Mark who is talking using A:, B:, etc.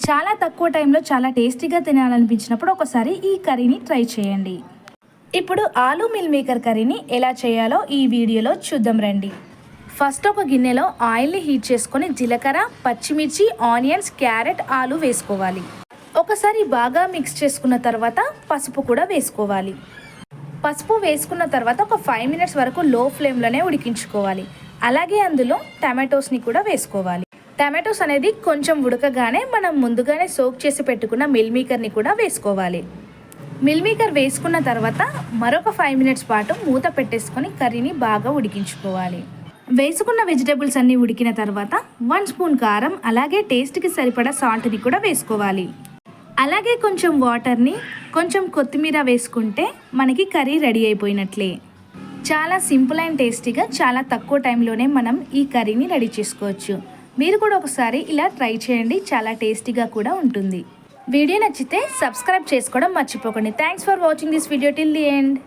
A: చాలా తక్కువ టైంలో చాలా టేస్టీగా తినాలనిపించినప్పుడు ఒకసారి ఈ కర్రీని ట్రై చేయండి. ఇప్పుడు ఆలూ మిల్ మేకర్ కర్రీని ఎలా చేయాలో ఈ వీడియోలో చూద్దాం రండి. ఫస్ట్ ఒక గిన్నెలో ఆయిల్ని హీట్ చేసుకొని జీలకర్ర, పచ్చిమిర్చి, ఆనియన్స్, క్యారెట్, ఆలు వేసుకోవాలి. ఒకసారి బాగా మిక్స్ చేసుకున్న తర్వాత పసుపు కూడా వేసుకోవాలి. పసుపు వేసుకున్న తర్వాత ఒక 5 మినిట్స్ వరకు లో ఫ్లేమ్లోనే ఉడికించుకోవాలి. అలాగే అందులో టమాటోస్ని కూడా వేసుకోవాలి. టమాటోస్ అనేది కొంచెం ఉడకగానే మనం ముందుగానే సోక్ చేసి పెట్టుకున్న మిల్ మేకర్ని కూడా వేసుకోవాలి. మిల్ మేకర్ వేసుకున్న తర్వాత మరొక 5 మినిట్స్ పాటు మూత పెట్టేసుకొని కర్రీని బాగా ఉడికించుకోవాలి. వేసుకున్న వెజిటేబుల్స్ అన్నీ ఉడికిన తర్వాత 1 స్పూన్ కారం, అలాగే టేస్ట్కి సరిపడా సాల్ట్ని కూడా వేసుకోవాలి. అలాగే కొంచెం వాటర్ని, కొంచెం కొత్తిమీర వేసుకుంటే మనకి కర్రీ రెడీ అయిపోయినట్లే. చాలా సింపుల్ అండ్ టేస్టీగా చాలా తక్కువ టైంలోనే మనం ఈ కర్రీని రెడీ చేసుకోవచ్చు. మీరు కూడా ఒకసారి ఇలా ట్రై చేయండి, చాలా టేస్టీగా కూడా ఉంటుంది. వీడియో నచ్చితే సబ్స్క్రైబ్ చేసుకోవడం మర్చిపోకండి. Thanks for watching this video till the end.